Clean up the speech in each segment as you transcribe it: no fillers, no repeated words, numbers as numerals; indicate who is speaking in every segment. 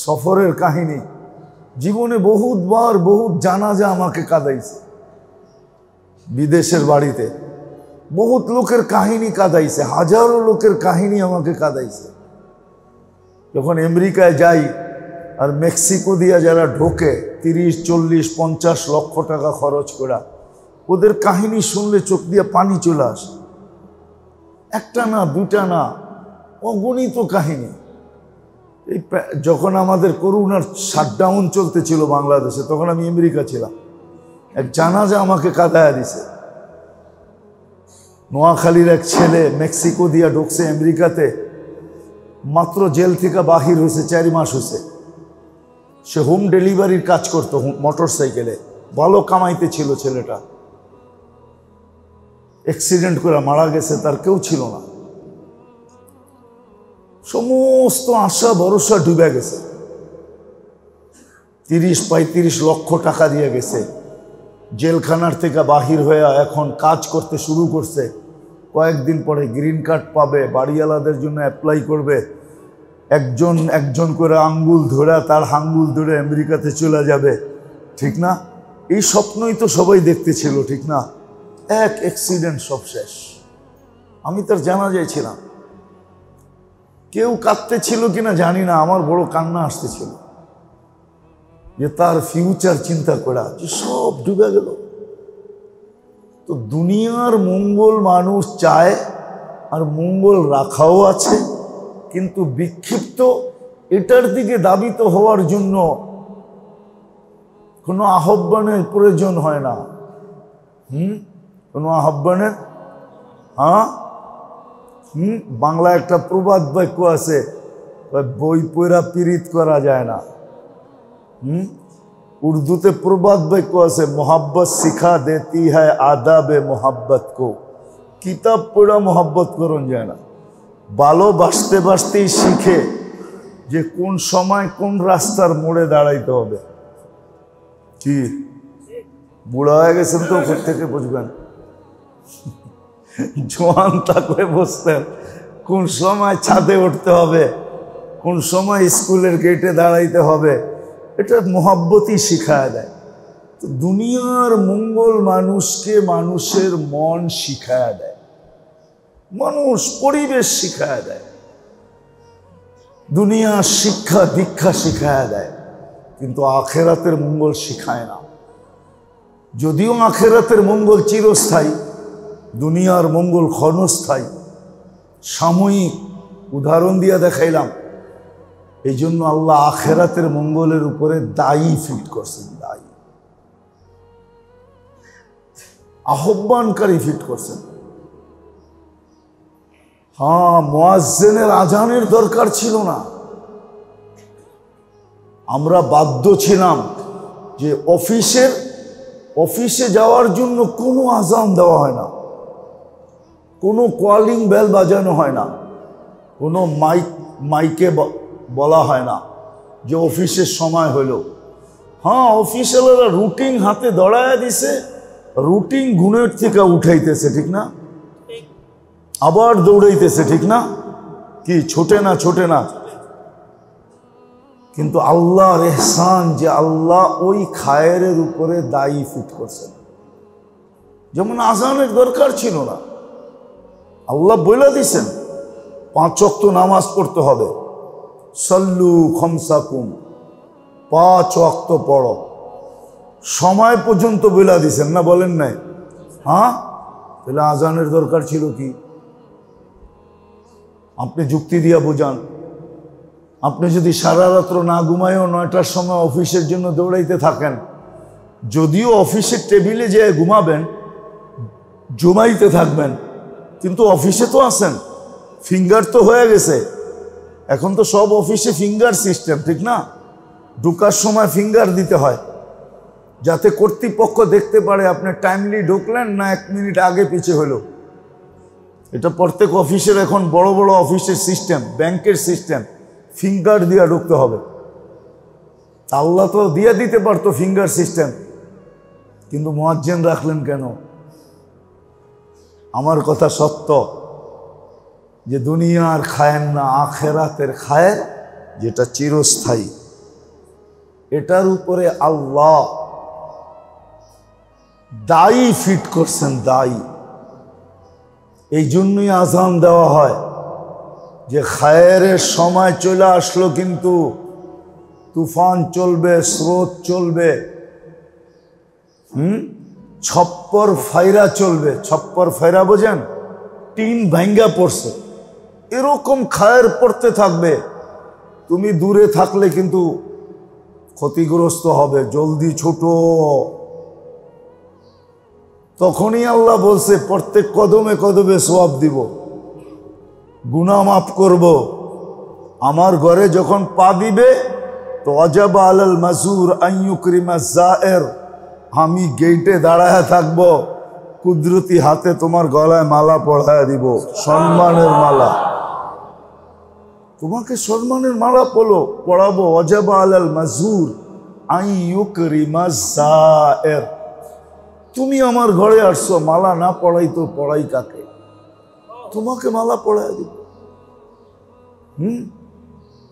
Speaker 1: সফরের কাহিনী। জীবনে বহুতবার বহুত জানাজা আমাকে কাঁদাইছে, বিদেশের বাড়িতে বহুত লোকের কাহিনী কাঁদাইছে, হাজারো লোকের কাহিনী আমাকে কাঁদাইছে। যখন আমেরিকায় যাই আর মেক্সিকো দিয়া যারা ঢোকে 30, 40, 50 লক্ষ টাকা খরচ করা, ওদের কাহিনী শুনলে চোখ দিয়ে পানি চলে আসে। একটা না দুটা না, অগণিত কাহিনী। এই যখন আমাদের করোনার শাটডাউন চলতেছিল বাংলাদেশে, তখন আমি আমেরিকা ছিলাম। এক জানাজা আমাকে কাঁদায়া দিছে। নোয়াখালীর এক ছেলে মেক্সিকো দিয়া ঢুকছে আমেরিকাতে, মাত্র জেল থেকে বাহির হয়েছে 4 মাস হয়েছে। সে হোম ডেলিভারির কাজ করতো মোটর সাইকেলে, ভালো কামাইতে ছিল ছেলেটা। অ্যাক্সিডেন্ট করে মারা গেছে, তার কেউ ছিল না। সমস্ত আশা ভরসা ডুবে গেছে। 30-35 লক্ষ টাকা দিয়ে গেছে। জেলখানার থেকে বাহির হয়ে এখন কাজ করতে শুরু করছে। কয়েকদিন পরে গ্রিন কার্ড পাবে, বাড়িওয়ালাদের জন্য অ্যাপ্লাই করবে। একজন একজন করে আঙ্গুল ধরে, তার আঙ্গুল ধরে আমেরিকাতে চলে যাবে, ঠিক না? এই স্বপ্নই তো সবাই দেখতেছিল, ঠিক না? এক অ্যাক্সিডেন্ট, সব শেষ। আমি তার জানাজায় ছিলাম। কেউ কাঁদতে ছিল কিনা জানি না, আমার বড় কান্না আসতেছিল যে তার ফিউচার চিন্তা করা, যে সব ডুবে গেল। তো দুনিয়ার মঙ্গল মানুষ চায়, আর মঙ্গল রাখাও আছে, কিন্তু বিক্ষিপ্ত এটার দিকে দাবিত হওয়ার জন্য কোনো আহ্বানের প্রয়োজন হয় না। কোনো আহ্বানের, বাংলা একটা প্রবাদ বাক্য আছে, বই পড়া পীড়িত করা যায় না। উর্দুতে প্রবাদ বাক্য আছে, মোহাব্বত শিখা দেতি হ্যায় আদাবে মোহাব্বত কো। কিতাব পড়া মোহাব্বত করন যায় না, ভালোবাসতে বাসতেই শিখে যে কোন সময় কোন রাস্তার মোড়ে দাঁড়াইতে হবে। কি বুড়া হয়ে গেছেন তো ওখান থেকে বুঝবেন, জোয়ান থাকলে বসতেন কোন সময় ছাদে উঠতে হবে, কোন সময় স্কুলের গেটে দাঁড়াইতে হবে। এটা মোহাব্বতই শিখায় দেয়। তো দুনিয়ার মঙ্গল মানুষকে মানুষের মন শিখায় দেয়, মানুষ পরিবেশ শিখায় দেয়, দুনিয়ার শিক্ষা দীক্ষা শিখায় দেয়, কিন্তু আখেরাতের মঙ্গল শিখায় না। যদিও আখেরাতের মঙ্গল চিরস্থায়ী, দুনিয়ার মঙ্গল ক্ষণস্থায়ী, সাময়িক। উদাহরণ দিয়ে দেখাইলাম। এই জন্য আল্লাহ আখেরাতের মঙ্গলের উপরে দায়ী ফিট করছেন, দায়ী আহ্বানকারী ফিট করছেন। মুয়াজ্জিনের আজানের দরকার ছিল না। আমরা বাধ্য ছিলাম যে অফিসে যাওয়ার জন্য কোনো আজান দেওয়া হয় না, কোনো কলিং বেল বাজানো হয় না, কোনো মাইকে বলা হয় না যে অফিসের সময় হলো। অফিসিয়ালরা রুটিন হাতে দড়ায় দিছে, রুটিন গুণের থেকে উঠাইতেছে, ঠিক না? আবার দৌড়াইতেছে, ঠিক না? কি ছোটে না। কিন্তু আল্লাহর ইহসান যে আল্লাহ ওই খায়েরের উপরে দায়ী ফিট করছেন। যেমন আজানের দরকার ছিল না, আল্লাহ বলে দিছেন 5 ওয়াক্ত নামাজ পড়তে হবে। সল্লু খমসাকুম, 5 ওয়াক্ত পড়ো। সময় পর্যন্ত বলে দিছেন না, বলেন নাই? তাহলে আজানের দরকার ছিল কি? আপনি যুক্তি দিয়া বোঝান। আপনি যদি সারা রাত্র না ঘুমায়ও 9টার সময় অফিসের জন্য দৌড়াইতে থাকেন, যদিও অফিসের টেবিলে যেয়ে ঘুমাবেন, জমাইতে থাকবেন, কিন্তু অফিসে তো আছেন, ফিঙ্গার তো হয়ে গেছে। এখন তো সব অফিসে ফিঙ্গার সিস্টেম, ঠিক না? ঢোকার সময় ফিঙ্গার দিতে হয়, যাতে কর্তৃপক্ষ দেখতে পারে আপনি টাইমলি ঢুকলেন না 1 মিনিট আগে পিছে হলো। এটা প্রত্যেক অফিসের এখন বড় বড় অফিসের সিস্টেম, ব্যাংকের সিস্টেম, ফিঙ্গার দিয়ে ঢুকতে হবে। আল্লাহ তো দিয়ে দিতে পারতো ফিঙ্গার সিস্টেম, কিন্তু মুয়াজ্জিন রাখলেন কেন? আমার কথা সত্য যে দুনিয়ার খায়ের না, আখেরাতের খায়ের, যেটা চিরস্থায়ী। এটার উপরে আল্লাহ দায়ী ফিট করছেন, দায়ী। এই জন্যই আজান দেওয়া হয় যে খায়েরের সময় চলে আসলো, কিন্তু তুফান চলবে, স্রোত চলবে, ছপ্পর ফাইরা চলবে। ছপ্পর ফাইরা বোঝেন? টিন ভাঙ্গা পড়ছে, এরকম খায়ের পড়তে থাকবে। তুমি দূরে থাকলে কিন্তু ক্ষতিগ্রস্ত হবে, জলদি ছোট। তখনই আল্লাহ বলছে প্রত্যেক কদমে কদমে সওয়াব দিব, গুনাহ মাফ করব। আমার ঘরে যখন পা দিবে তো ওয়াজাবা আলাল মাজুর আন ইউকরিমা যায়ের, আমি গেটে দাঁড়ায় থাকব, কুদরতি হাতে তোমার গলায় মালা পড়ায় দিব, সম্মানের মালা। তোমাকে সম্মানের মালা পড়াবো। ওয়াজাবা আলাল মাজুর আন ইউকরিমা যায়ের। তুমি আমার ঘরে আসছো, মালা না পড়াই তো পড়াই কাকে? তোমাকে মালা পড়ায় দিব।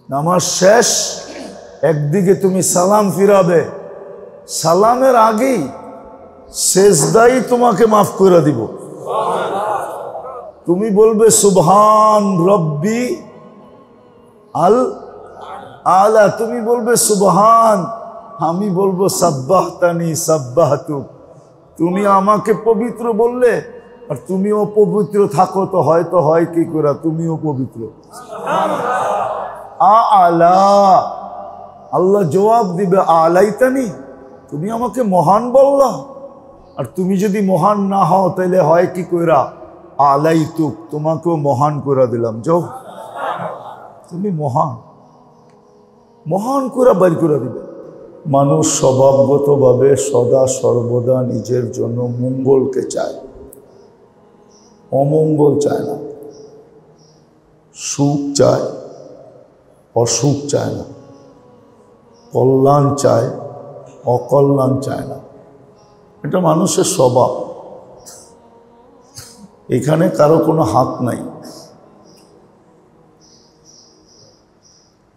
Speaker 1: নামাজ শেষ, একদিকে তুমি সালাম ফিরাবে, সালামের আগেই সেজদাই তোমাকে মাফ করে দিব। তুমি বলবে সুবহান রব্বি আল আলা, তুমি বলবে সুবহান, আমি বলবো সাব্বাহতানি সাব্বাহতুক। তুমি আমাকে পবিত্র বললে আর তুমিও পবিত্র থাকো, তো হয়তো হয় কি করে তুমিও পবিত্র। আলা, আল্লাহ জবাব দিবে আলাইতানি, তুমি আমাকে মহান বললা, আর তুমি যদি মহান না হও তাহলে হয় কি কইরা আলাইতুক, তোমাকেও মহান করে দিলাম। যাও, তুমি মহান, মহান করে বাইর করে দিবে। মানুষ স্বভাবগতভাবে সদা সর্বদা নিজের জন্য মঙ্গলকে চায়, অমঙ্গল চায় না। সুখ চায়, অসুখ চায় না। কল্যাণ চায়, অকল্যাণ চায় না। এটা মানুষের স্বভাব, এখানে কারো কোনো হাত নাই।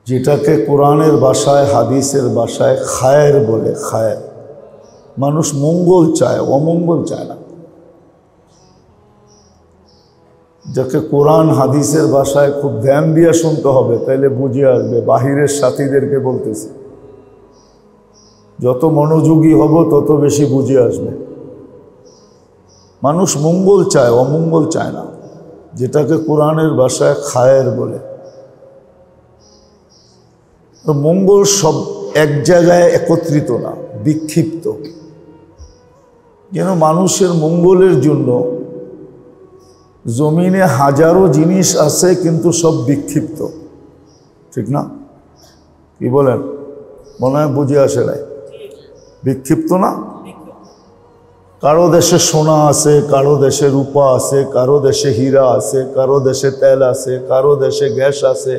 Speaker 1: যেটাকে কোরআনের ভাষায়, হাদিসের ভাষায় খায়ের বলে, খায়ের। মানুষ মঙ্গল চায়, অমঙ্গল চায় না। যাকে কোরআন হাদিসের ভাষায় খুব ধ্যান দিয়ে শুনতে হবে, তাইলে বুঝে আসবে। বাহিরের সাথীদেরকে বলতেছি, যত মনোযোগী হব তত বেশি বুঝে আসবে। মানুষ মঙ্গল চায়, অমঙ্গল চায় না। যেটাকে কোরআনের ভাষায় খায়ের বলে। তো মঙ্গল সব এক জায়গায় একত্রিত না, বিক্ষিপ্ত। যেন মানুষের মঙ্গলের জন্য জমিনে হাজারো জিনিস আছে, কিন্তু সব বিক্ষিপ্ত, ঠিক না? কি বলেন? মনে হয় বুঝে আসে নাই? বিক্ষিপ্ত না? কারো দেশে সোনা আছে, কারো দেশে রূপা আছে, কারো দেশে হীরা আছে, কারো দেশে তেল আছে, কারো দেশে গ্যাস আছে,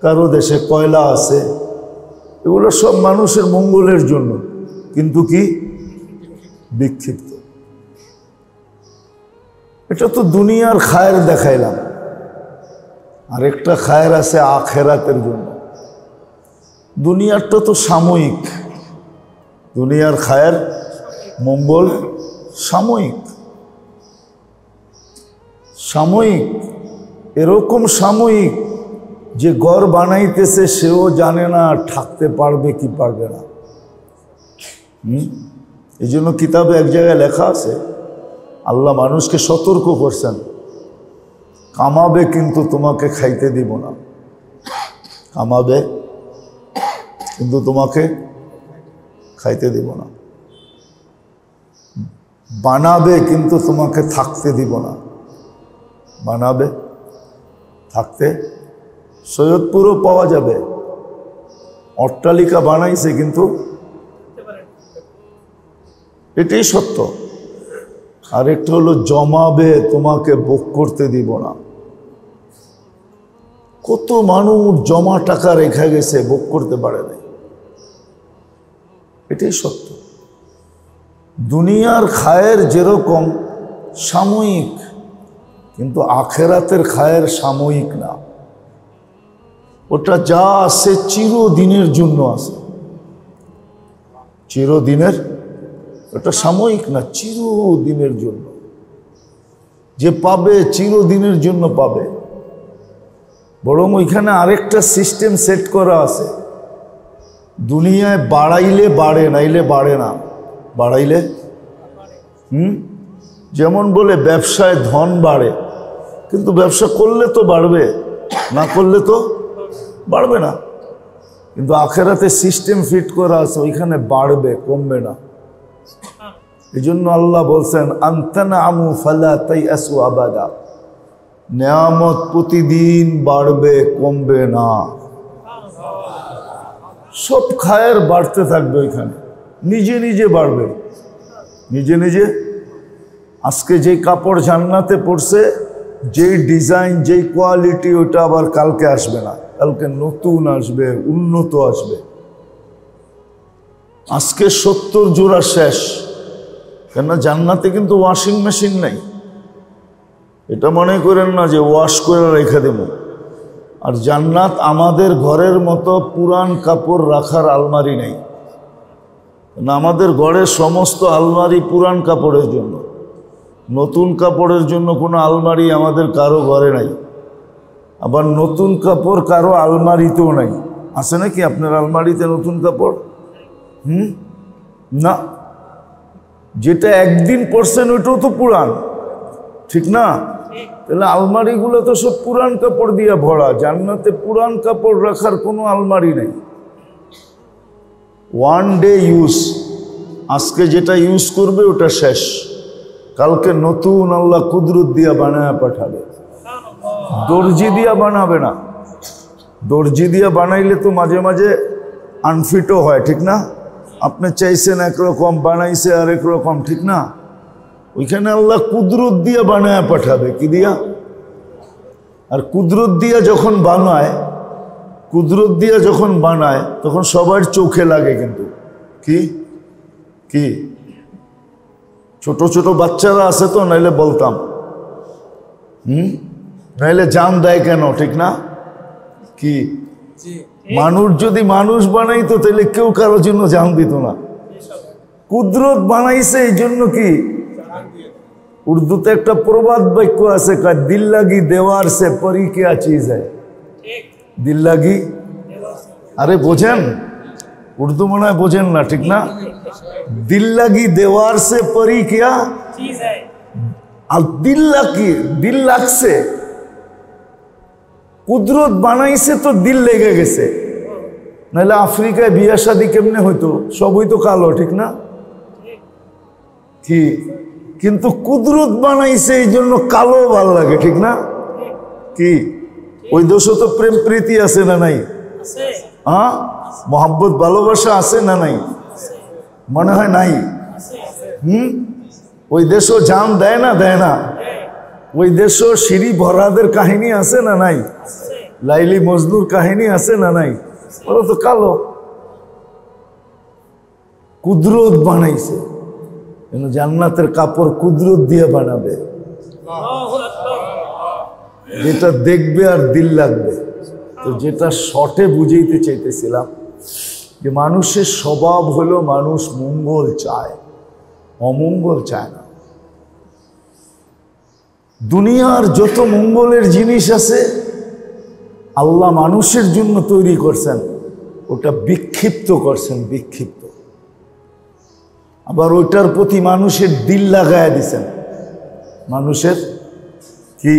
Speaker 1: কারো দেশে কয়লা আছে। এগুলো সব মানুষের মঙ্গলের জন্য, কিন্তু কি বিক্ষিপ্ত। এটা তো দুনিয়ার খায়ের দেখাইলাম, আরেকটা খায়ের আছে আখেরাতের জন্য। দুনিয়ারটা তো সাময়িক, দুনিয়ার খায়ের মঙ্গল সাময়িক, সাময়িক। এরকম সাময়িক যে ঘর বানাইতেছে সেও জানে না থাকতে পারবে কি পারবে না। এই জন্য কিতাবে এক জায়গায় লেখা আছে, আল্লাহ মানুষকে সতর্ক করছেন, কামাবে কিন্তু তোমাকে খাইতে দিব না। কামাবে কিন্তু তোমাকে খাইতে দিব না। বানাবে কিন্তু তোমাকে থাকতে দিব না। বানাবে, থাকতে। সৈয়দপুরও পাওয়া যাবে, অট্টালিকা বানাইছে, কিন্তু এটাই সত্য। আর একটা হলো জমাবে, তোমাকে ভোগ করতে দিব না। কত মানুষ জমা টাকা রেখে গেছে, ভোগ করতে পারে নাই। এটাই সত্য। দুনিয়ার খায়ের যেরকম সাময়িক, কিন্তু আখেরাতের খায়ের সাময়িক না। ওটা যা আছে চিরদিনের জন্য আছে। চিরদিনের, এটা সাময়িক না, চিরদিনের জন্য। যে পাবে চিরদিনের জন্য পাবে। বরং ওইখানে আরেকটা সিস্টেম সেট করা আছে, দুনিয়ায় বাড়াইলে বাড়ে, নাইলে বাড়ে না। বাড়াইলে যেমন বলে ব্যবসায় ধন বাড়ে, কিন্তু ব্যবসা করলে তো বাড়বে, না করলে তো বাড়বে না। কিন্তু আখেরাতে সিস্টেম ফিট করা আছে, ওইখানে বাড়বে, কমবে না। এই জন্য আল্লাহ বলছেন আনতানামু ফালা তাইয়াসু আবাদা, নেয়ামত প্রতিদিন বাড়বে, কমবে না। সব খায়ের বাড়তে থাকবে, ওইখানে নিজে নিজে বাড়বে, নিজে নিজে। আজকে যেই কাপড় জান্নাতে পড়ছে, যেই ডিজাইন, যেই কোয়ালিটি, ওটা আবার কালকে আসবে না, কালকে নতুন আসবে, উন্নত আসবে। আজকে 70 জোড়া শেষ, কেননা জান্নাতে কিন্তু ওয়াশিং মেশিন নাই। এটা মনে করেন না যে ওয়াশ করে রেখে দেব। আর জান্নাত আমাদের ঘরের মতো পুরান কাপড় রাখার আলমারি নেই, না, আমাদের ঘরের সমস্ত আলমারি পুরান কাপড়ের জন্য, নতুন কাপড়ের জন্য কোনো আলমারি আমাদের কারো ঘরে নাই। আবার নতুন কাপড় কারো আলমারিতেও নাই। আছে নাকি আপনার আলমারিতে নতুন কাপড়? না, যেটা একদিন পরছেন ওইটাও তো পুরান, ঠিক না? তাহলে আলমারিগুলো তো সব পুরান কাপড় দিয়ে ভরা। জান্নাতে পুরান কাপড় রাখার কোনো আলমারি নেই। ওয়ান ডে ইউজ, আজকে যেটা ইউজ করবে ওটা শেষ, কালকে নতুন আল্লাহ কুদরত দিয়া বানায় পাঠাবে। দর্জি দিয়া বানাবে না। দর্জি দিয়া বানাইলে তো মাঝে মাঝে আনফিটও হয়, ঠিক না? আপনি চাইছেন একরকম, বানাইছে আরেক রকম, ঠিক না? ওইখানে আল্লাহ কুদরত দিয়া বানায় পাঠাবে। কি দিয়া? আর কুদরত দিয়া যখন বানায়, কুদরত দিয়া যখন বানায় তখন সবার চোখে লাগে। কিন্তু কি কি ছোট ছোট বাচ্চারা আছে তো, নাইলে বলতাম, নাইলে জান দেয় কেন, ঠিক না? কি মানুষ যদি মানুষ বানাইতো তাহলে কেউ কারো জন্য জান দিত না। কুদরত বানাইছে এই জন্য কি, উর্দুতে একটা প্রবাদ বাক্য আছে, দিল লাগি দেওয়ার সে পরি क्या चीज है। দিল লাগি, আরে বোঝেন উর্দু মনে হয় বোঝেন না, ঠিক না? দিল লাগি দেওয়ার সে পরি क्या चीज है। আর দিল লাগি, দিল লাগছে, কুদরত বানাইছে তো দিল লেগে গেছে। নাহলে আফ্রিকায় বিয়া শাদী কেমনে হইতো? সব হইতো কালো, ঠিক না? কি কিন্তু কুদরত বানাইছে এই জন্য কালো ভালো লাগে, ঠিক না? কি ওই দেশে তো প্রেম প্রীতি আছে না নাই? হ্যাঁ, মোহাব্বত ভালোবাসা আছে না নাই? মনে হয় নাই। ওই দেশও জান দেয় না, দেয় না? ওই দেশও সিঁড়ি ভরাদের কাহিনী আছে না নাই? লাইলি মজনুর কাহিনী আছে না নাই? ওরা তো কালো। কুদরত বানাইছে, জান্নাতের কাপড় কুদরত দিয়ে বানাবে, যেটা দেখবে আর দিল লাগবে। তো যেটা শর্টে বুঝাইতে চাইতেছিলাম যে মানুষের স্বভাব হলো মানুষ মঙ্গল চায়, অমঙ্গল চায় না। দুনিয়ার যত মঙ্গলের জিনিস আছে আল্লাহ মানুষের জন্য তৈরি করছেন, ওটা বিক্ষিপ্ত করছেন, বিক্ষিপ্ত। আবার ওইটার প্রতি মানুষের দিল লাগায় দিছেন। মানুষের কি,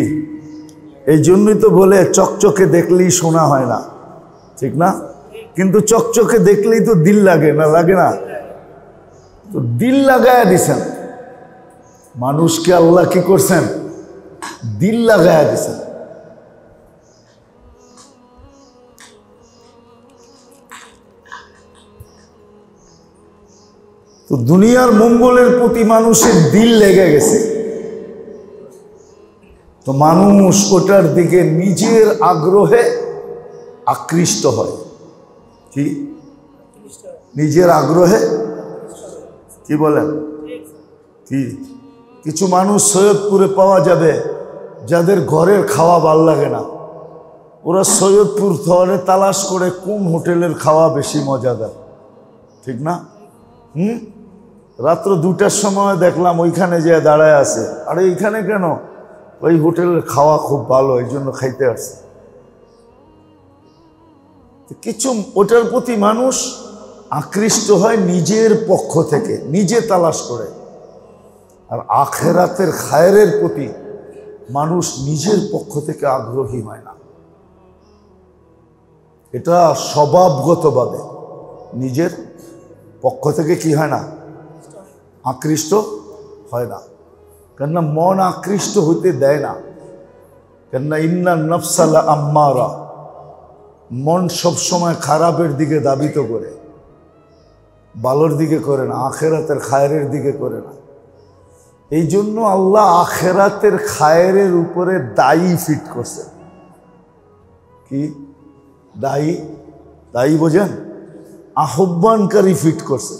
Speaker 1: এই জন্যই তো বলে চকচকে দেখলেই শোনা হয় না, ঠিক না? কিন্তু চকচকে দেখলেই তো দিল লাগে না, লাগে না? তো দিল লাগায় দিছেন মানুষকে। আল্লাহ কি করছেন? দিল লাগায় দিছেন। তো দুনিয়ার মঙ্গলের প্রতি মানুষের দিল লেগে গেছে, তো মানুষ ওটার দিকে নিজের আগ্রহে আকৃষ্ট হয়। কি নিজের আগ্রহে, কি বলেন? কি কিছু মানুষ সৈয়দপুরে পাওয়া যাবে যাদের ঘরের খাওয়া ভাল লাগে না, ওরা সৈয়দপুর শহরে তালাশ করে কোন হোটেলের খাওয়া বেশি মজাদার, ঠিক না? রাত্র 2টার সময় দেখলাম ওইখানে যে দাঁড়ায় আছে। আরে এইখানে কেন? ওই হোটেলের খাওয়া খুব ভালো, এই জন্য খাইতে আসছে। কিছু ওটার প্রতি মানুষ আকৃষ্ট হয় নিজের পক্ষ থেকে, নিজে তালাশ করে। আর আখেরাতের খায়েরের প্রতি মানুষ নিজের পক্ষ থেকে আগ্রহী হয় না। এটা স্বভাবগতভাবে নিজের পক্ষ থেকে কি হয় না, আকৃষ্ট হয় না। কেননা মন আকৃষ্ট হইতে দেয় না। কেননা ইন্না নফসালা আম্মারা, মন সবসময় খারাপের দিকে দাবিত করে, ভালোর দিকে করে না, আখেরাতের খায়েরের দিকে করে না। এই জন্য আল্লাহ আখেরাতের খায়েরের উপরে দায়ী ফিট করছে। কি দায়ী? দায়ী বোঝেন? আহ্বানকারী ফিট করছে।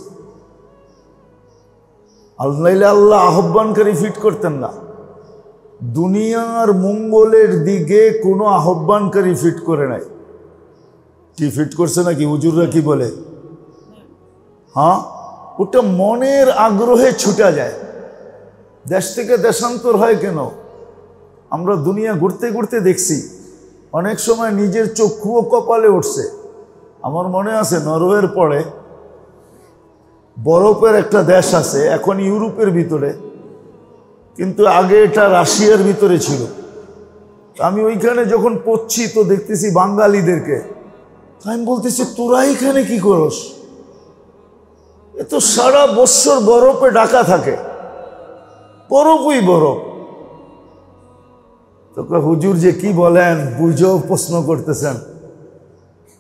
Speaker 1: আল্লাহ আহ্বানকারী ফিট করতেন না। দুনিয়ার মঙ্গলের দিকে কোনো আহ্বানকারী ফিট করে নাই। কি ফিট করছে নাকি? হুজুররা কি বলে? হ্যাঁ, ওটা মনের আগ্রহে ছুটা যায়। দেশ থেকে দেশান্তর হয় কেন? আমরা দুনিয়া ঘুরতে ঘুরতে দেখছি অনেক সময় নিজের চক্ষুও কপালে উঠছে। আমার মনে আছে নরওয়ের পরে বরফের একটা দেশ আছে, এখন ইউরোপের ভিতরে, কিন্তু আগে এটা রাশিয়ার ভিতরে ছিল। আমি ওইখানে যখন পড়ছি তো দেখতেছি বাঙালিদেরকে। আমি বলতেছি, তোরা এখানে কি করস? এ তো সারা বছর বরফে ঢাকা থাকে, বরফই বরফ। তো হুজুর যে কি বলেন, বুঝেও প্রশ্ন করতেছেন।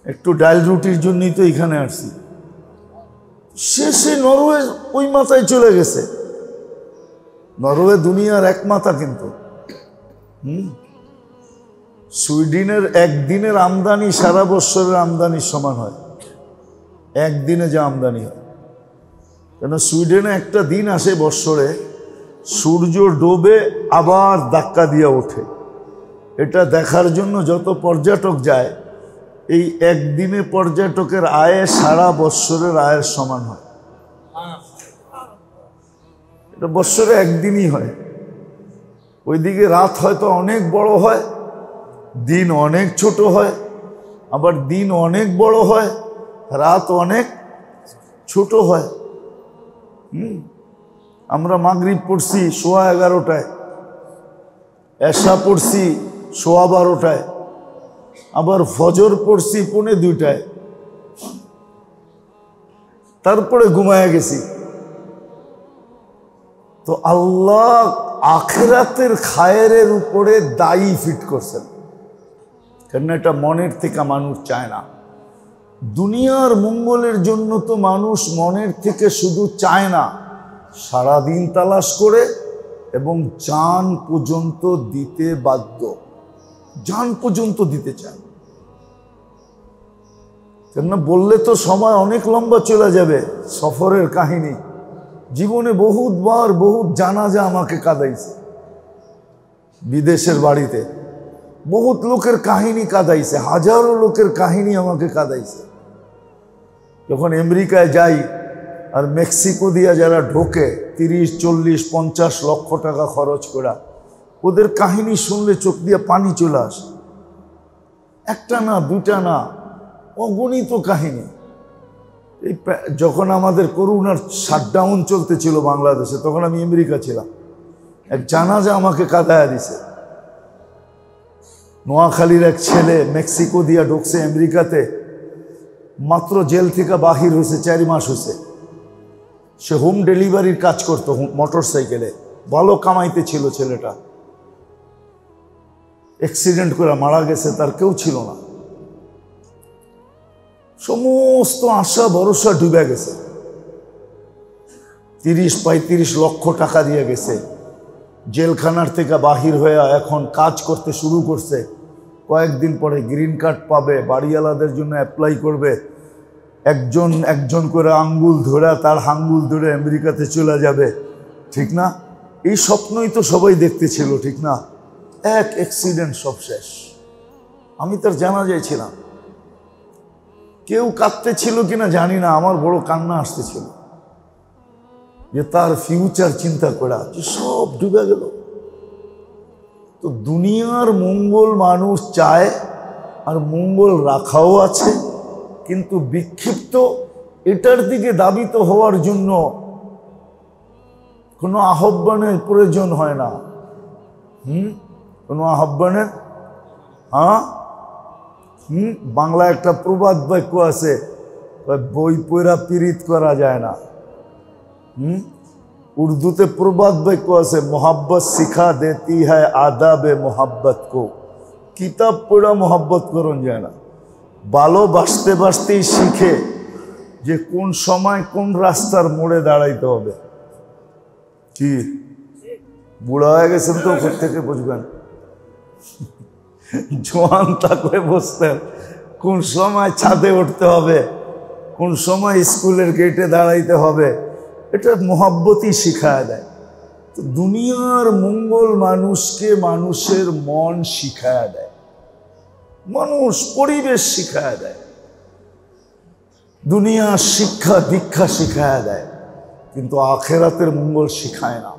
Speaker 1: একটু ডাল রুটির জন্যই তো এখানে আসছি। সে নরওয়ে ওই মাথায় চলে গেছে। নরওয়ে দুনিয়ার এক মাথা, কিন্তু সুইডেনের একদিনের আমদানি সারা বছরের আমদানির সমান হয়। একদিনে যা আমদানি হয়। কেন সুইডেনে একটা দিন আসে বৎসরে, সূর্য ডোবে আবার ধাক্কা দিয়ে ওঠে। এটা দেখার জন্য যত পর্যটক যায়, এই একদিনে পর্যটকের আয় সারা বৎসরের আয়ের সমান হয়। এটা বৎসরে একদিনই হয়। ওইদিকে রাত হয়তো অনেক বড় হয়, দিন অনেক ছোট হয়, আবার দিন অনেক বড় হয়, রাত অনেক ছোট হয়। আমরা মাগরিব পড়ছি 11:15, এশা পড়ছি 12:15, আবার ফজর পড়ছি 1:45, তারপরে ঘুমায় গেছি। তো আল্লাহ আখিরাতের খায়েরের উপরে দায়ী ফিট করছেন। কেন এটা মনের থেকে মানুষ চায় না। দুনিয়ার মঙ্গলের জন্য তো মানুষ মনের থেকে শুধু চায় না, সারাদিন তালাশ করে এবং জান পর্যন্ত দিতে বাধ্য। জান পর্যন্ত দিতে চায়। কেননা বললে তো সময় অনেক লম্বা চলে যাবে। সফরের কাহিনী জীবনে বহুতবার বহুত জানাজা আমাকে কাঁদাইছে। বিদেশের বাড়িতে বহুত লোকের কাহিনী কাঁদাইছে, হাজারো লোকের কাহিনী আমাকে কাঁদাইছে। যখন আমেরিকায় যাই আর মেক্সিকো দিয়া যারা ঢোকে 30, 40, 50 লক্ষ টাকা খরচ করা, ওদের কাহিনী শুনলে চোখ দিয়ে পানি চলে আসে। একটা না, দুটা না, অগণিত কাহিনী। এই যখন আমাদের করোনার শাটডাউন চলতেছিল বাংলাদেশে, তখন আমি আমেরিকা ছিলাম। এক জানাজা আমাকে কাঁদায়া দিছে। নোয়াখালীর এক ছেলে মেক্সিকো দিয়া ঢুকছে আমেরিকাতে, মাত্র জেল থেকে বাহির হয়েছে 4 মাস হয়েছে। সে হোম ডেলিভারির কাজ করতো মোটর সাইকেলে, ভালো কামাইতে ছিল ছেলেটা। অ্যাক্সিডেন্ট করে মারা গেছে, তার কেউ ছিল না। সমস্ত আশা ভরসা ডুবে গেছে। 30-35 লক্ষ টাকা দিয়ে গেছে। জেলখানার থেকে বাহির হয়ে এখন কাজ করতে শুরু করছে। কয়েকদিন পরে গ্রিন কার্ড পাবে, বাড়িওয়ালাদের জন্য অ্যাপ্লাই করবে। একজন করে আঙ্গুল ধরে, তার আঙ্গুল ধরে আমেরিকাতে চলে যাবে। ঠিক না? এই স্বপ্নই তো সবাই দেখতেছিল, ঠিক না? এক অ্যাক্সিডেন্ট, সব শেষ। আমি তার জানাজায় ছিলাম। কেউ কাঁদতে ছিল কিনা জানি না, আমার বড় কান্না আসতেছিল। যে তার ফিউচার চিন্তা করা, যে সব ডুবে গেল। তো দুনিয়ার মঙ্গল মানুষ চায়, আর মঙ্গল রাখাও আছে, কিন্তু বিক্ষিপ্ত এটার দিকে দাবিত হওয়ার জন্য কোনো আহ্বানের প্রয়োজন হয় না। কোনো আহ্বানের বাংলা একটা প্রবাদ বাক্য আছে, বই পড়া পীড়িত করা যায় না। উর্দুতে প্রবাদ বাক্য আছে, মোহাব্বত শিখা দেতি হ্যায় আদাবে মোহাব্বত কো। কিতাব পড়া মোহাব্বত করন যায় না, ভালোবাসতে বাসতেই শিখে যে কোন সময় কোন রাস্তার মোড়ে দাঁড়াইতে হবে। কি বুড়া হয়ে গেছেন তো ওপর থেকে বুঝবেন, জোয়ান থাকলে বসতেন কোন সময় ছাদে উঠতে হবে, কোন সময় স্কুলের গেটে দাঁড়াইতে হবে, এটা মোহাব্বতই শিখায় দেয়। তো দুনিয়ার মঙ্গল মানুষকে মানুষের মন শিখায় দেয়, মানুষ পরিবেশ শিখায় দেয়, দুনিয়ার শিক্ষা দীক্ষা শিখায় দেয়, কিন্তু আখেরাতের মঙ্গল শিখায় না।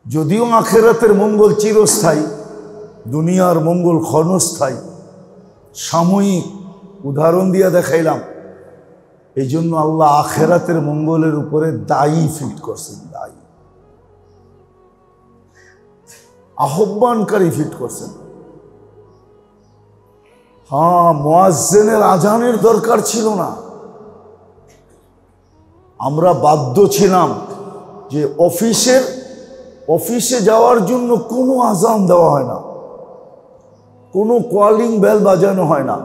Speaker 1: যদিও আখেরাতের মঙ্গল চিরস্থায়ী, দুনিয়ার মঙ্গল ক্ষণস্থায়ী। সাময়িক উদাহরণ দিয়ে দেখাইলাম। এই জন্য আল্লাহ আখেরাতের মঙ্গলের উপরে দায়ী ফিট করছেন, দায়ী আহ্বানকারী ফিট করছেন। মুয়াজ্জিনের আজানের দরকার ছিল না, আমরা বাধ্য ছিলাম যে অফিসে যাওয়ার জন্য কোনো আজান দেওয়া হয় না, কোনো কলিং বেল বাজানো হয় না,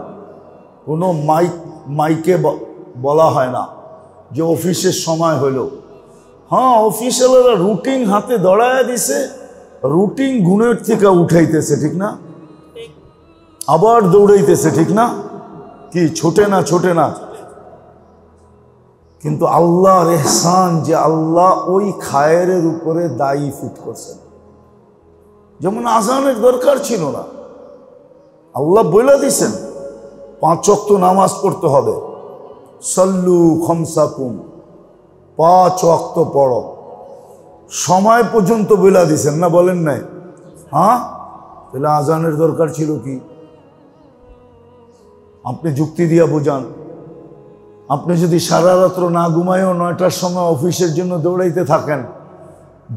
Speaker 1: কোনো মাইকে বলা হয় না যে অফিসের সময় হলো। অফিসিয়ালরা রুটিন হাতে দড়ায় দিছে, রুটিন গুণের থেকে উঠাইতেছে, ঠিক না? আবার দৌড়াইতেছে, ঠিক না? কি ছোটে না। কিন্তু আল্লাহর ইহসান যে আল্লাহ ওই খায়েরের উপরে দায়ী ফিট করছেন। যেমন আজানের দরকার ছিল না, আল্লাহ বলে দিছেন 5 ওয়াক্ত নামাজ পড়তে হবে, সল্লু খমসাকুম, 5 ওয়াক্ত পড়ো, সময় পর্যন্ত বলে দিছেন না, বলেন নাই? তাহলে আজানের দরকার ছিল কি? আপনি যুক্তি দিয়া বোঝান। আপনি যদি সারা রাত্র না ঘুমায়ও 9টার সময় অফিসের জন্য দৌড়াইতে থাকেন,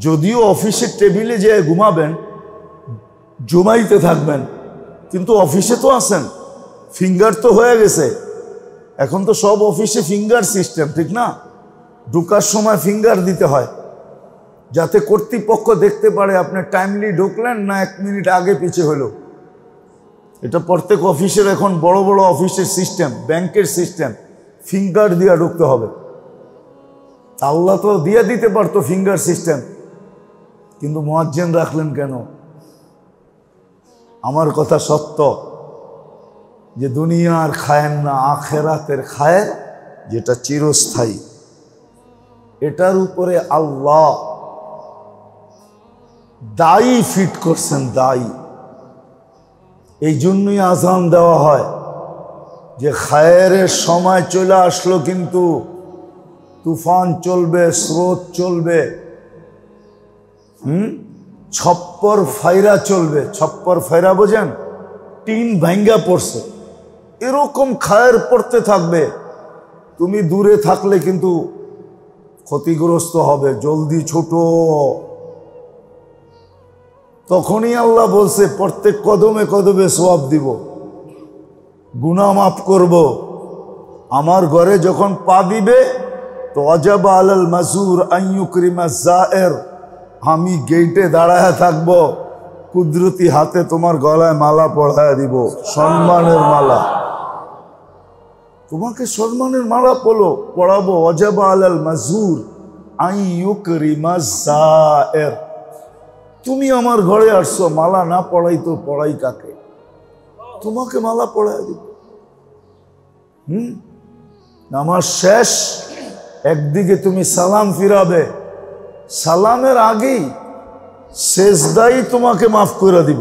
Speaker 1: যদিও অফিসের টেবিলে যেয়ে ঘুমাবেন, জমাইতে থাকবেন, কিন্তু অফিসে তো আছেন, ফিঙ্গার তো হয়ে গেছে। এখন তো সব অফিসে ফিঙ্গার সিস্টেম, ঠিক না? ঢোকার সময় ফিঙ্গার দিতে হয়, যাতে কর্তৃপক্ষ দেখতে পারে আপনি টাইমলি ঢুকলেন না 1 মিনিট আগে পিছে হলো। এটা প্রত্যেক অফিসের এখন বড় বড় অফিসের সিস্টেম, ব্যাংকের সিস্টেম, ফিঙ্গার দিয়ে ঢুকতে হবে। আল্লাহ তো দিয়ে দিতে পারতো ফিঙ্গার সিস্টেম, কিন্তু মুয়াজ্জিন রাখলেন কেন? আমার কথা সত্য যে দুনিয়ার খায়ের না, আখেরাতের খায়ের যেটা চিরস্থায়ী, এটার উপরে আল্লাহ দায়ী ফিট করছেন, দায়ী। এই জন্যই আজান দেওয়া হয় যে খায়েরের সময় চলে আসলো, কিন্তু তুফান চলবে, স্রোত চলবে, ছপ্পর ফাইরা চলবে। ছপ্পর ফাইরা বোঝেন? টিন ভাঙ্গা পড়ছে, এরকম খায়ের পড়তে থাকবে। তুমি দূরে থাকলে কিন্তু ক্ষতিগ্রস্ত হবে, জলদি ছোট। তখনই আল্লাহ বলছে প্রত্যেক কদমে কদমে সওয়াব দিব, গুনাহ মাফ করব। আমার ঘরে যখন পা দিবে তো ওয়াজাবা আলাল মাজুর আন ইউকরিমা যায়ের, আমি গেটে দাঁড়ায় থাকব, কুদরতি হাতে তোমার গলায় মালা পড়ায় দিব, সম্মানের মালা। তোমাকে সম্মানের মালা পড়াবো। ওয়াজাবা আলাল মাজুর আন ইউকরিমা যায়ের, তুমি আমার ঘরে আসছো, মালা না পড়াই তো পড়াই কাকে? তোমাকে মালা পড়ায় দিব। নামাজ শেষ, একদিকে তুমি সালাম ফিরাবে, সালামের আগেই সেজদাই তোমাকে মাফ করে দিব।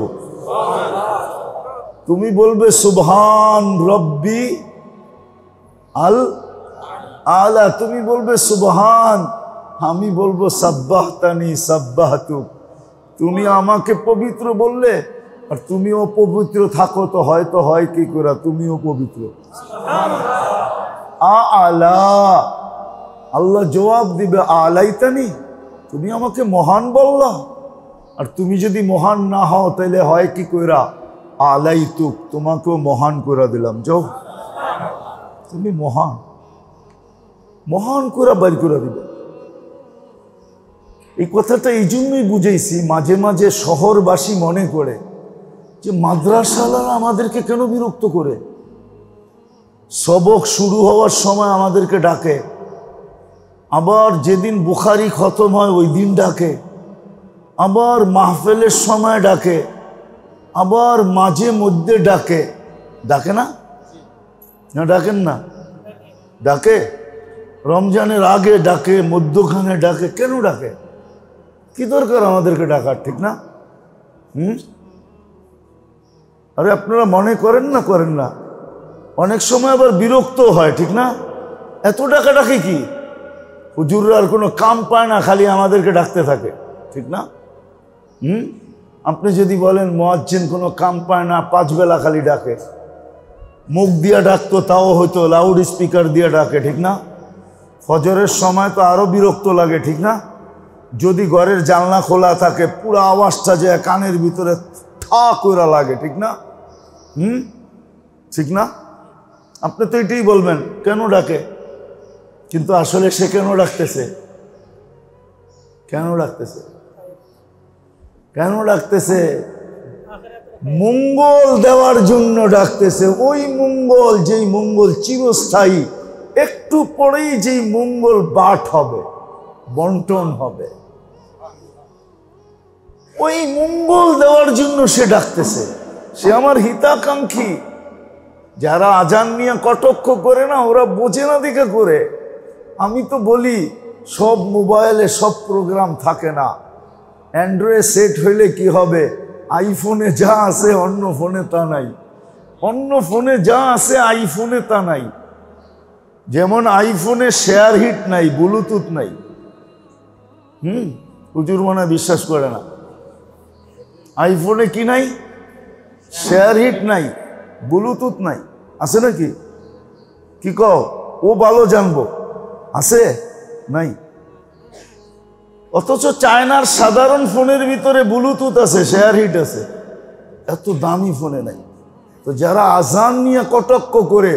Speaker 1: তুমি বলবে সুবহান রব্বি আল আলা, তুমি বলবে সুবহান আমি বলবো সাব্বাহতানি সাব্বাহতুক, তুমি আমাকে পবিত্র বললে আর তুমি অপবিত্র থাকো, তো হয়তো হয় কি করে তুমিও পবিত্র। আলা, আল্লাহ জবাব দিবে আলাইতানি, তুমি আমাকে মহান বললা, আর তুমি যদি মহান না হও তাহলে হয় কি কইরা আলাইতুক, তোমাকেও মহান করে দিলাম, যাও তুমি মহান, মহান করে বাইর করে দিবে। এই কথাটা এই জন্যই বুঝাইছি, মাঝে মাঝে শহরবাসী মনে করে যে মাদ্রাসাওয়ালারা আমাদেরকে কেন বিরক্ত করে, সবক শুরু হওয়ার সময় আমাদেরকে ডাকে, আবার যেদিন বুখারি খতম হয় ওই দিন ডাকে, আবার মাহফিলের সময় ডাকে, আবার মাঝে মধ্যে ডাকে, ডাকে না? না ডাকেন না? ডাকে, রমজানের আগে ডাকে, মধ্যখানে ডাকে, কেন ডাকে? কি দরকার আমাদেরকে ডাকার, ঠিক না? আরে আপনারা মনে করেন না, করেন না? অনেক সময় আবার বিরক্ত হয়, ঠিক না? এত ডাকাডাকি কি? হুজুররা আর কোনো কাম পায় না, খালি আমাদেরকে ডাকতে থাকে, ঠিক না? আপনি যদি বলেন মুয়াজ্জিন কোনো কাম পায় না, 5 বেলা খালি ডাকে, মুখ দিয়া ডাকতো তাও হয়তো লাউড স্পিকার দিয়ে ডাকে, ঠিক না? ফজরের সময় তো আরো বিরক্ত লাগে, ঠিক না? যদি ঘরের জানলা খোলা থাকে পুরো আওয়াজটা যে কানের ভিতরে ঠা কইরা লাগে, ঠিক না? ঠিক না? আপনি তো এটাই বলবেন কেন ডাকে, কিন্তু আসলে সে কেন ডাকতেছে? কেন ডাকতেছে? কেন ডাকতেছে? মঙ্গল দেওয়ার জন্য ডাকতেছে। ওই মঙ্গল, যেই মঙ্গল চিরস্থায়ী, একটু পরেই যেই মঙ্গল বাট হবে, বন্টন হবে, ওই মঙ্গল দেওয়ার জন্য সে ডাকতেছে। সে আমার হিতাকাঙ্ক্ষী। যারা আজান নিয়ে কটাক্ষ করে না, ওরা বোঝে না দিকে করে। আমি তো বলি সব মোবাইলে সব প্রোগ্রাম থাকে না। অ্যান্ড্রয়েড সেট হইলে কি হবে, আইফোনে যা আছে অন্য ফোনে তা নাই, অন্য ফোনে যা আছে আইফোনে তা নাই। যেমন আইফোনে শেয়ার হিট নাই, ব্লুটুথ নাই। হুজুর মনে বিশ্বাস করে না। আইফোনে কি নাই? শেয়ার হিট নাই, ব্লুটুথ নাই, আছে নাকি? কি কও? ও ভালো জানবো, আছে নাই? অথচ চায়নার সাধারণ ফোনের ভিতরে ব্লুটুথ আছে, শেয়ার হিট আছে, এত দামি ফোনে নাই। তো যারা আজান নিয়ে কটাক্ষ করে,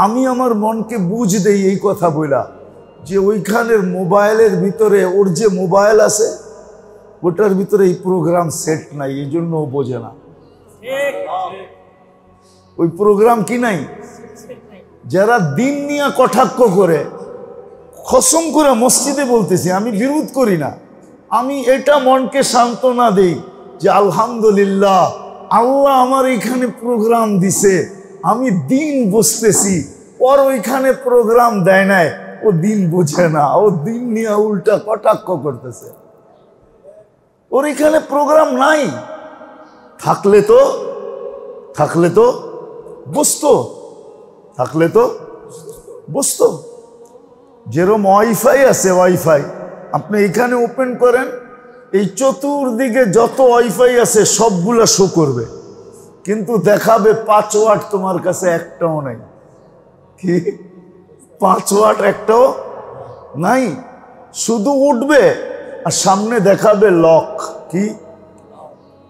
Speaker 1: আমি আমার মনকে বুঝ দেই এই কথা বইলা যে ওইখানের মোবাইলের ভিতরে, ওর যে মোবাইল আছে ওটার ভিতরে এই প্রোগ্রাম সেট নাই, এই জন্য ও বোঝে না। ওই প্রোগ্রাম কি নাই? যারা দিন নিয়ে কটাক্ষ করে, কসম করে মসজিদে বলতেছি, আমি বিরোধ করি না, আমি এটা মনকে সান্ত্বনা দেই যে আলহামদুলিল্লাহ আল্লাহ আমার এখানে প্রোগ্রাম দিছে, আমি দিন বুঝতেছি। ওর ওইখানে প্রোগ্রাম দেয় নাই, ও দিন বুঝে না, ও দিন নিয়ে উল্টা কটাক্ষ করতেছে। ওর এখানে প্রোগ্রাম নাই, থাকলে তো বুঝতো, থাকলে তো বুঝতো। যেরকম ওয়াইফাই আছে, ওয়াইফাই আপনি এখানে ওপেন করেন, এই চতুর্দিকে যত ওয়াইফাই আছে সবগুলা শো করবে, কিন্তু দেখাবে 5 ওয়াট তোমার কাছে একটাও নাই। কি 5 ওয়াট একটাও নাই? শুধু উঠবে আর সামনে দেখাবে লক। কি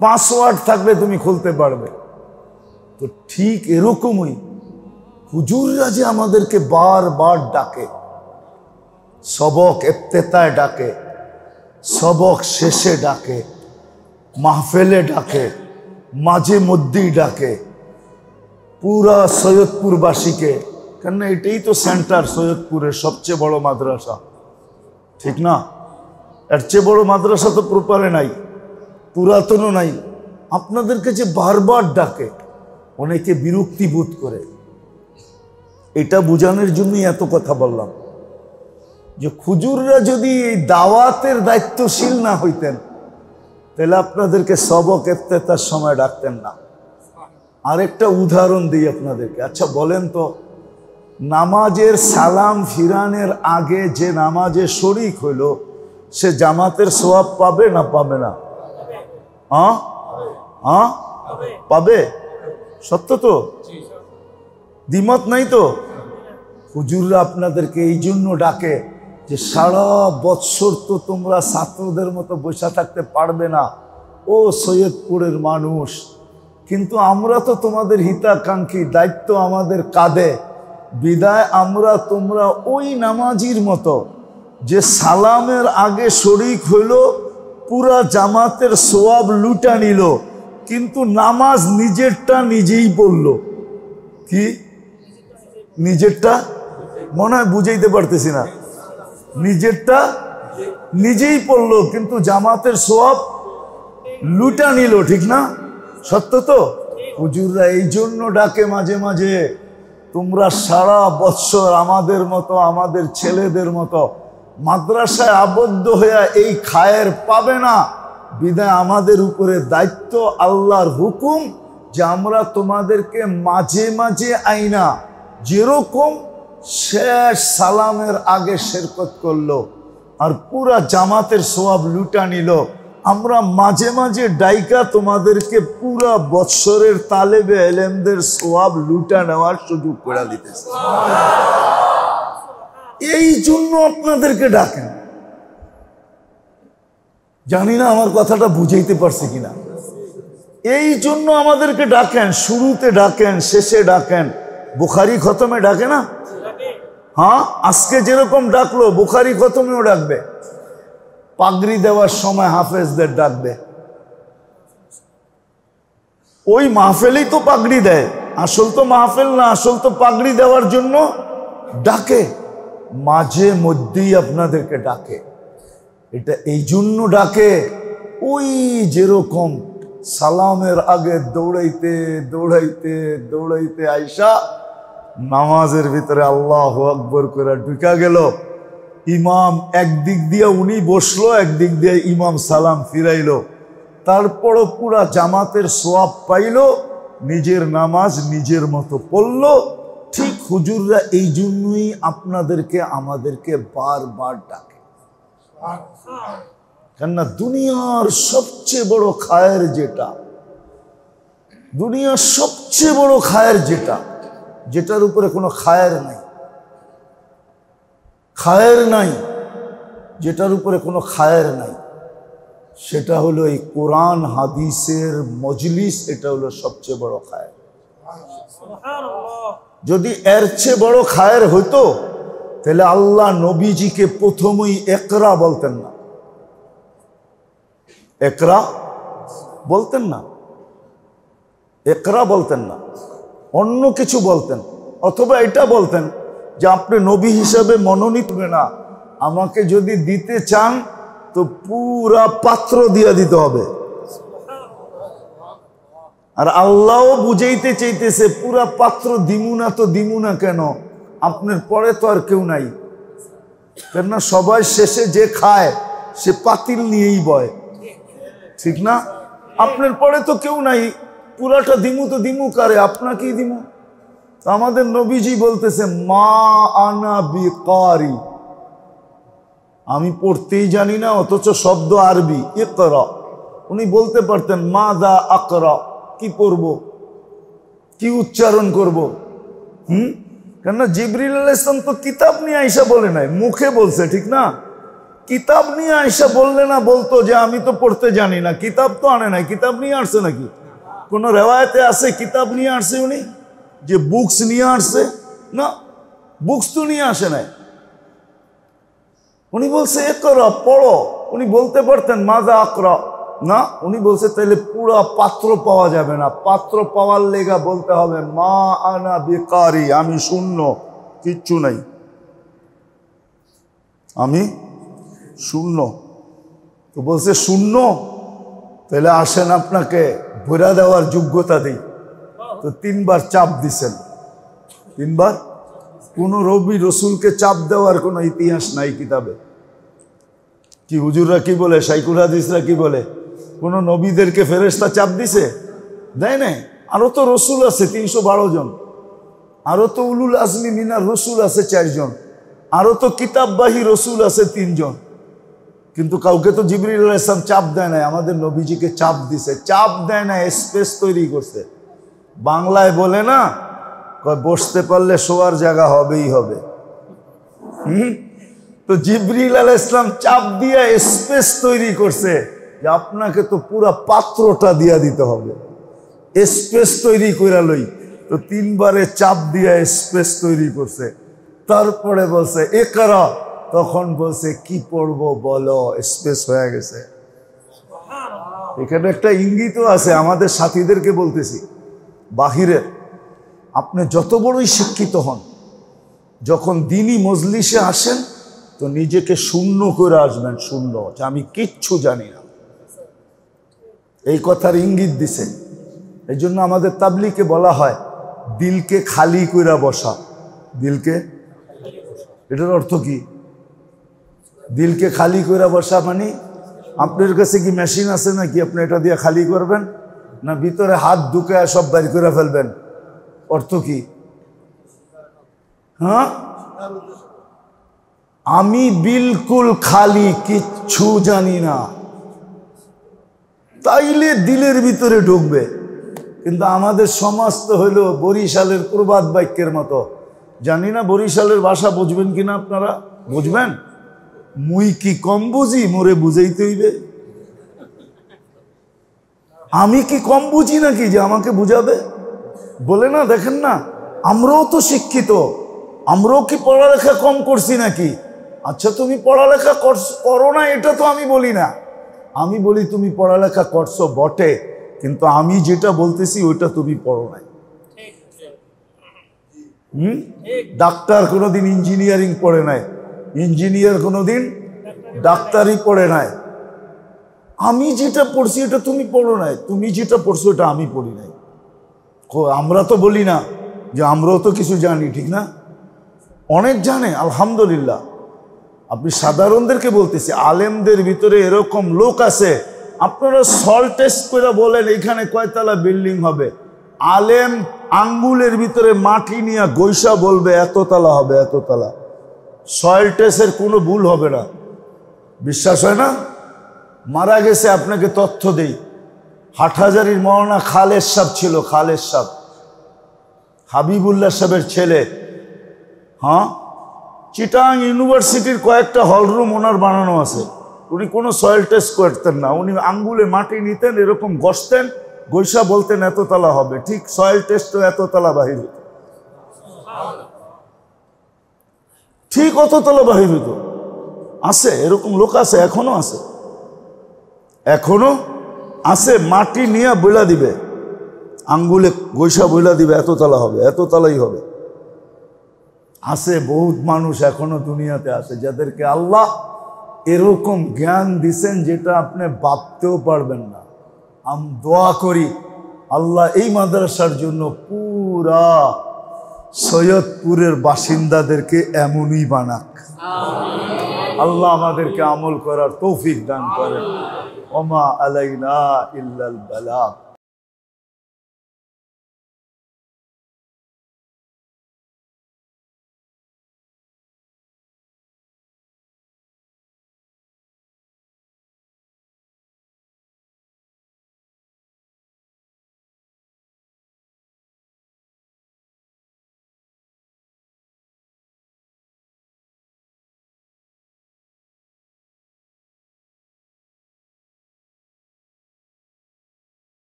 Speaker 1: 5 ওয়াট থাকলে তুমি খুলতে পারবে। তো ঠিক এরকমই হুজুররা যে আমাদেরকে বারবার ডাকে, সবক ইফতেতায় ডাকে, সবক শেষে ডাকে, মাহফিলে ডাকে, মাঝে মধ্যেই ডাকে, পুরা সৈয়দপুরবাসীকে। কেন এটাই তো সেন্টার, সৈয়দপুরের সবচেয়ে বড় মাদ্রাসা, ঠিক না? এর চেয়ে বড় মাদ্রাসা তো প্রপারে নাই, পুরাতনও নাই। আপনাদেরকে যে বারবার ডাকে, অনেকে বিরক্তি বোধ করে। এটা বোঝানোর জন্যই এত কথা বললাম যে হুজুররা যদি এই দাওয়াতের দায়িত্বশীল না হইতেন তাহলে আপনাদেরকে সবক ইফতেতার সময় ডাকতেন না। আরেকটা উদাহরণ দিই আপনাদেরকে। আচ্ছা বলেন তো, নামাজের সালাম ফিরানের আগে যে নামাজে শরিক হইল সে জামাতের সওয়াব পাবে না পাবে না? পাবে। সত্য তো? দ্বিমত নাই তো? হুজুররা আপনাদেরকে এই জন্য ডাকে যে সারা বৎসর তো তোমরা ছাত্রদের মতো বসে থাকতে পারবে না, ও সৈয়দপুরের মানুষ, কিন্তু আমরা তো তোমাদের হিতাকাঙ্ক্ষী, দায়িত্ব আমাদের কাঁধে, বিদায় আমরা তোমরা ওই নামাজির মতো যে সালামের আগে শরিক হইল, পুরা জামাতের সওয়াব লুটা নিল, কিন্তু নামাজ নিজেরটা নিজেই পড়ল। কি নিজেরটা? মনে হয় বুঝাইতে পারতেছি না। নিজেরটা নিজেই পড়লো, কিন্তু জামাতের সওয়াব লুটা নিল। ঠিক না? সত্য তো? হুজুররা এই জন্য ডাকে মাঝে মাঝে, তোমরা সারা বৎসর আমাদের মতো, আমাদের ছেলেদের মতো মাদ্রাসায় আবদ্ধ হয়ে এই খায়ের পাবে না, বিদায় আমাদের উপরে দায়িত্ব, আল্লাহর হুকুম যে আমরা তোমাদেরকে মাঝে মাঝে আইনা, যেরকম শেষ সালামের আগে শিরকত করলো আর পুরা জামাতের সওয়াব লুটা নিল, আমরা মাঝে মাঝে ডাইকা তোমাদেরকে পুরা বৎসরের তালেবে ইলমদের সওয়াব লুটা নেওয়ার সুযোগ করে দিতেছে। এই জন্য আপনাদেরকে ডাকেন। জানি না আমার কথাটা বুঝাইতে পারছি কিনা। এই জন্য আমাদেরকে ডাকেন, শুরুতে ডাকেন, শেষে ডাকেন। বুখারী খতমে ডাকে না? হ্যাঁ, আজকে যেরকম ডাকলো বুখারী খতমেও ডাকবে। পাগড়ি দেওয়ার সময় হাফেজদের ডাকবে। ওই মাহফিলেই তো পাগড়ি দেয়, আসল তো মাহফিল না, আসল তো পাগড়ি দেওয়ার জন্য ডাকে। মাঝে মধ্যেই আপনাদেরকে ডাকে। এটা এই জন্য ডাকে, ওই যেরকম সালামের আগে দৌড়াইতে দৌড়াইতে দৌড়াইতে আইসা নামাজের ভিতরে আল্লাহু আকবার করে ঢুকা গেল। ইমাম একদিক দিয়ে উনি বসলো, একদিক দিয়ে ইমাম সালাম ফিরাইলো, তারপরও পুরা জামাতের সওয়াব পাইল, নিজের নামাজ নিজের মতো পড়ল। ঠিক হুজুররা এই জন্যই আপনাদেরকে আমাদেরকে বারবার ডাকে। কেননা দুনিয়ার সবচেয়ে বড় খায়ের যেটা, দুনিয়ার সবচেয়ে বড় খায়ের যেটা, যেটার উপরে কোনো খায়ের নাই, খায়ের নাই, যেটার উপরে কোনো খায়ের নাই, সেটা হলো এই কোরআন হাদিসের মজলিস। এটা হলো সবচেয়ে বড় খায়ের। যদি এর চেয়ে বড় খায়ের হইতো তাহলে আল্লাহ নবীজিকে প্রথমেই একরা বলতেন না, একরা বলতেন না, একরা বলতেন না, অন্য কিছু বলতেন, অথবা এটা বলতেন যে আপনি নবী হিসাবে মনোনীত না, আমাকে যদি দিতে চান তো পুরা পাত্র দিয়ে দিতে হবে। আর আল্লাহও বুঝাইতে চাইতেছে পুরা পাত্র দিমু না তো দিমু না কেন, আপনার পরে তো আর কেউ নাই। কেননা সবাই শেষে যে খায় সে পাতিল নিয়েই বয়, ঠিক না? আপনার পরে তো কেউ নাই, পুরাটা দিমু তো দিমু কারে, আপনাকেই দিমু। তো আমাদের নবীজি বলতেছে মা আনা বিকারি, আমি পড়তেই জানি না, অথচ শব্দ আরবি ইকরা। উনি বলতে পারতেন মা দা আকরা, কি পড়ব, কি উচ্চারণ করব। কেননা জিবরিল আলাইহিস সালাম তো কিতাব নিয়ে আইসা বলে নাই, মুখে বলছে, ঠিক না? কিতাব নিয়ে আইসা বললে না বলতো যে আমি তো পড়তে জানি না, কিতাব তো আনে নাই। কিতাব নিয়ে আসছে নাকি? কোন রেওয়ায়েতে আছে কিতাব নিয়ে আসছে উনি, যে বুকস নিয়ে আসছে? না, বুকস তো নিয়ে আসে নাই। উনি বলছে একরা, পড়ো। উনি বলতে পারতেন মাজা আকরা, না, উনি বলছে তাহলে পুরা পাত্র পাওয়া যাবে না, পাত্র পাওয়ার লেগা বলতে হবে মা আনা বিকারি, আমি শূন্য, কিচ্ছু নাই, আমি শূন্য। তো বলছে শূন্য, তাহলে আসেন আপনাকে ভরা দেওয়ার যোগ্যতা দিই। তো 3 বার চাপ দিছেন, 3 বার। কোন রবি রসুলকে চাপ দেওয়ার কোনো ইতিহাস নাই কিতাবে। কি হুজুররা কি বলে, শাইখুল হাদিসরা কি বলে, কোন নবীদেরকে ফেরেশতা চাপ দিছে? দেয় নাই। আরো তো রসুল আছে 312 জন, আরো তো উলুল আজমি মিনার রসুল আছে 4 জন, আরো তো কিতাববাহী রসুল আছে 3 জন, কিন্তু কাউকে তো জিবরিল আলাইহিস সালাম চাপ দেয় নাই, আমাদের নবীজিকে চাপ দিছে। চাপ দেয় না, স্পেস তৈরি করছে। বাংলায় বলে না, বসতে পারলে শোয়ার জায়গা হবেই হবে। তো জিবরিল আলাইহিস সালাম চাপ দিয়ে স্পেস তৈরি করছে যে আপনাকে তো পুরো পাত্রটা দিয়া দিতে হবে, স্পেস তৈরি করে লই। তো 3 বারে চাপ দিয়ে স্পেস তৈরি করছে। তারপরে বলছে ইকরা, তখন বলছে কি পড়বো বলো, স্পেস হয়ে গেছে। এখানে একটা ইঙ্গিতও আছে, আমাদের সাথীদেরকে বলতেছি, বাহিরের আপনি যত বড়ই শিক্ষিত হন, যখন দ্বীনি মজলিসে আসেন তো নিজেকে শূন্য করে আসবেন, শূন্য, যে আমি কিচ্ছু জানি না। এই কথার ইঙ্গিত দিছে। এই জন্য আমাদের তাবলীগে বলা হয় দিলকে খালি কইরা বসা। দিলকে, এটার অর্থ কি? দিলকে খালি কইরা বসা মানে আপনার কাছে কি মেশিন আছে নাকি আপনি এটা দিয়ে খালি করবেন, না ভিতরে হাত ঢুকে সব বাইর করে ফেলবেন? অর্থ কি? হ্যাঁ, আমি বিলকুল খালি, কিচ্ছু জানি না, তাইলে দিলের ভিতরে ঢুকবে। কিন্তু আমাদের সমাজ তো হইল বরিশালের প্রবাদ বাক্যের মতো। জানি না বরিশালের ভাষা বুঝবেন কিনা আপনারা, বুঝবেন? মুই কি কম বুঝি, মোরে বুঝাইতে হইবে। আমি কি কম বুঝি নাকি যে আমাকে বুঝাবে? বলে না, দেখেন না, আমরাও তো শিক্ষিত, আমরাও কি পড়ালেখা কম করছি নাকি? আচ্ছা তুমি পড়ালেখা করো না এটা তো আমি বলি না, আমি বলি তুমি পড়ালেখা করছো বটে, কিন্তু আমি যেটা বলতেছি ওইটা তুমি পড়ো নাই। ডাক্তার কোনোদিন ইঞ্জিনিয়ারিং পড়ে নাই, ইঞ্জিনিয়ার কোনোদিন ডাক্তারি পড়ে নাই। আমি যেটা পড়ছি এটা তুমি পড়ো নাই, তুমি যেটা পড়ছো এটা আমি পড়ি নাই। আমরা তো বলি না যে আমরাও তো কিছু জানি, ঠিক না? অনেক জানে আলহামদুলিল্লাহ। আপনি সাধারণদেরকে বলতেছি, আলেমদের ভিতরে এরকম লোক আছে, আপনারা সল টেস্ট করে বলেন এখানে কয়তলা বিল্ডিং হবে, আলেম আঙ্গুলের ভিতরে মাটি নিয়ে গৈসা বলবে এততলা হবে, এততলা। সয়েল টেস্টের কোনো ভুল হবে না। বিশ্বাস হয় না? মারা গেছে, আপনাকে তথ্য দেই, হাটহাজারীর মওলানা খালেদ সাহেব ছিল, খালেদ সাহেব, হাবিবুল্লাহ সাহেবের ছেলে। হ্যাঁ, চিটাং ইউনিভার্সিটির কয়েকটা হলরুম ওনার বানানো আছে। উনি কোনো সয়েল টেস্ট করতেন না, উনি আঙ্গুলে মাটি নিতেন, এরকম ঘষতেন, গৈসা বলতেন এততলা হবে, ঠিক সয়েল টেস্টও এততলা বাহির হইত, ঠিক অততলা বাহির হইত। আছে এরকম লোক, আছে, এখনো আছে, এখনো আছে। মাটি নিয়ে বইলা দিবে, আঙ্গুলে গৈসা বইলা দিবে এততলা হবে, এততলাই হবে। আছে বহুত মানুষ এখনো দুনিয়াতে আছে যাদেরকে আল্লাহ এরকম জ্ঞান দিছেন যেটা আপনি ভাবতেও পারবেন না। আমি দোয়া করি আল্লাহ এই মাদ্রাসার জন্য পুরা সৈয়দপুরের বাসিন্দাদেরকে এমনই বানাক। আল্লাহ আমাদেরকে আমল করার তৌফিক দান করেন। ওমা আলাইনা ইল্লাল বালাগ।